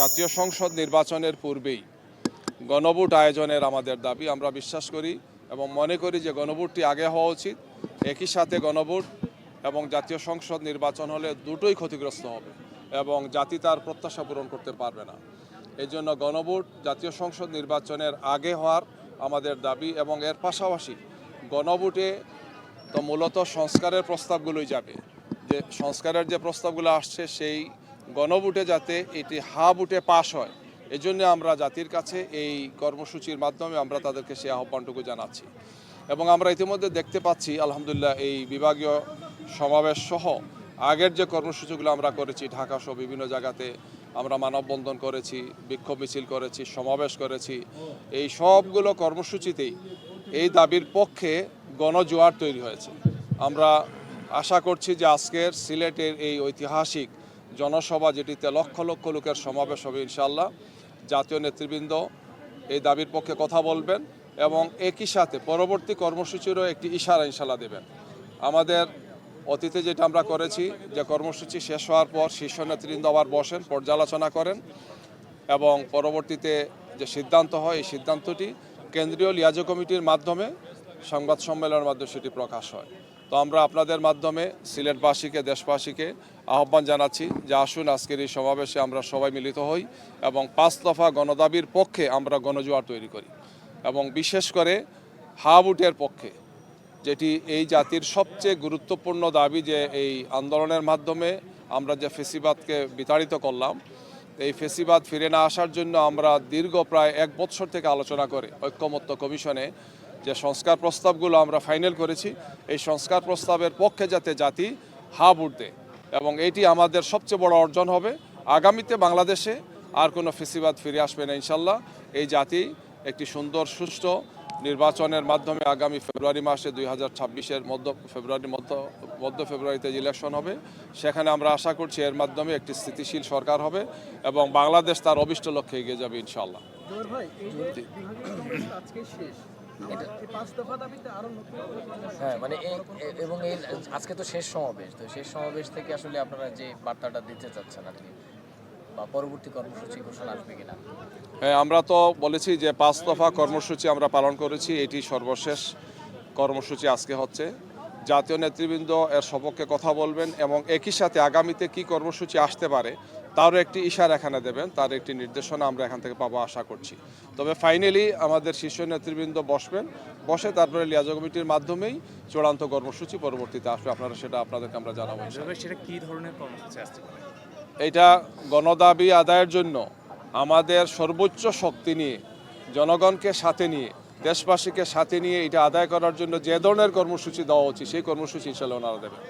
জাতীয় সংসদ নির্বাচনের পূর্বেই গণভোট আয়োজনের আমাদের দাবি। আমরা বিশ্বাস করি এবং মনে করি যে গণভোটটি আগে হওয়া উচিত। একই সাথে গণভোট এবং জাতীয় সংসদ নির্বাচন হলে দুটোই ক্ষতিগ্রস্ত হবে এবং জাতি তার প্রত্যাশা পূরণ করতে পারবে না। এই জন্য গণভোট জাতীয় সংসদ নির্বাচনের আগে হওয়ার আমাদের দাবি এবং এর পাশাপাশি গণভোটে তো মূলত সংস্কারের প্রস্তাবগুলোই যাবে। যে সংস্কারের যে প্রস্তাবগুলো আসছে সেই গণভোটে যাতে এটি হা ভোটে পাশ হয়, এই জন্য আমরা জাতির কাছে এই কর্মসূচির মাধ্যমে আমরা তাদেরকে সেই আহ্বানটুকু জানাচ্ছি। এবং আমরা ইতিমধ্যে দেখতে পাচ্ছি আলহামদুলিল্লাহ এই বিভাগীয় সমাবেশ সহ আগের যে কর্মসূচিগুলো আমরা করেছি, ঢাকা সহ বিভিন্ন জায়গাতে আমরা মানববন্ধন করেছি, বিক্ষোভ মিছিল করেছি, সমাবেশ করেছি, এই সবগুলো কর্মসূচিতেই এই দাবির পক্ষে গণজোয়ার তৈরি হয়েছে। আমরা আশা করছি যে আজকের সিলেটের এই ঐতিহাসিক জনসভা, যেটিতে লক্ষ লক্ষ লোকের সমাবেশ হবে, ইনশাআল্লাহ জাতীয় নেতৃবৃন্দ এই দাবির পক্ষে কথা বলবেন এবং একই সাথে পরবর্তী কর্মসূচিরও একটি ইশারা ইনশাআল্লাহ দেবেন। আমাদের অতীতে যেটা আমরা করেছি, যে কর্মসূচি শেষ হওয়ার পর শীর্ষ নেতৃবৃন্দ আবার বসেন, পর্যালোচনা করেন এবং পরবর্তীতে যে সিদ্ধান্ত হয় এই সিদ্ধান্তটি কেন্দ্রীয় লিয়াজো কমিটির মাধ্যমে সংবাদ সম্মেলনের মাধ্যমে সেটি প্রকাশ হয়। তো আমরা আপনাদের মাধ্যমে সিলেটবাসীকে, দেশবাসীকে আহ্বান জানাচ্ছি যে আসুন আজকের এই সমাবেশে আমরা সবাই মিলিত হই এবং 5 দফা গণদাবির পক্ষে আমরা গণজোয়ার তৈরি করি এবং বিশেষ করে হা ভোটের পক্ষে, যেটি এই জাতির সবচেয়ে গুরুত্বপূর্ণ দাবি। যে এই আন্দোলনের মাধ্যমে আমরা যে ফেসিবাদকে বিতাড়িত করলাম, এই ফেসিবাদ ফিরে না আসার জন্য আমরা দীর্ঘ প্রায় 1 বছর থেকে আলোচনা করে ঐক্যমত্য কমিশনে যে সংস্কার প্রস্তাবগুলো আমরা ফাইনাল করেছি, এই সংস্কার প্রস্তাবের পক্ষে যাতে জাতি হা ভোট দেয় এবং এটি আমাদের সবচেয়ে বড় অর্জন হবে। আগামীতে বাংলাদেশে আর কোনো ফেসিবাদ ফিরে আসবে না ইনশাল্লাহ। এই জাতি একটি সুন্দর সুষ্ঠু নির্বাচনের মাধ্যমে আগামী ফেব্রুয়ারি মাসে 2026-এর মধ্য ফেব্রুয়ারিতে ইলেকশন হবে, সেখানে আমরা আশা করছি এর মাধ্যমে একটি স্থিতিশীল সরকার হবে এবং বাংলাদেশ তার অভিষ্ট লক্ষ্যে এগিয়ে যাবে ইনশাআল্লাহ। হ্যাঁ, মানে এবং এই আজকে তো শেষ সমাবেশ, তো শেষ সমাবেশ থেকে আসলে আপনারা যে বার্তাটা দিতে চাচ্ছেন আর কি, বা পরবর্তী কর্মসূচি ঘোষণা আসবে কিনা? হ্যাঁ, আমরা তো বলেছি যে 5 দফা কর্মসূচি আমরা পালন করেছি, এটি সর্বশেষ কর্মসূচি আজকে হচ্ছে। জাতীয় নেতৃবৃন্দ এর সপক্ষে কথা বলবেন এবং একই সাথে আগামীতে কি কর্মসূচি আসতে পারে তারও একটি ইশারা এখানে দেবেন, তার একটি নির্দেশনা আমরা এখান থেকে পাবো আশা করছি। তবে ফাইনালি আমাদের শীর্ষ নেতৃবৃন্দ বসে তারপরে লিয়াজো কমিটির মাধ্যমেই চূড়ান্ত কর্মসূচি পরবর্তীতে আসবে। আপনারা সেটা আপনাদেরকে আমরা জানাবো। সেটা কি ধরনের কর্মসূচি আসতে পারে? এটা গণদাবি আদায়ের জন্য আমাদের সর্বোচ্চ শক্তি নিয়ে, জনগণকে সাথে নিয়ে, দেশবাসীকে সাথে নিয়ে এটা আদায় করার জন্য যে ধরনের কর্মসূচি দেওয়া উচিত সেই কর্মসূচি ইনশাআল্লাহ ওনারা দেবেন।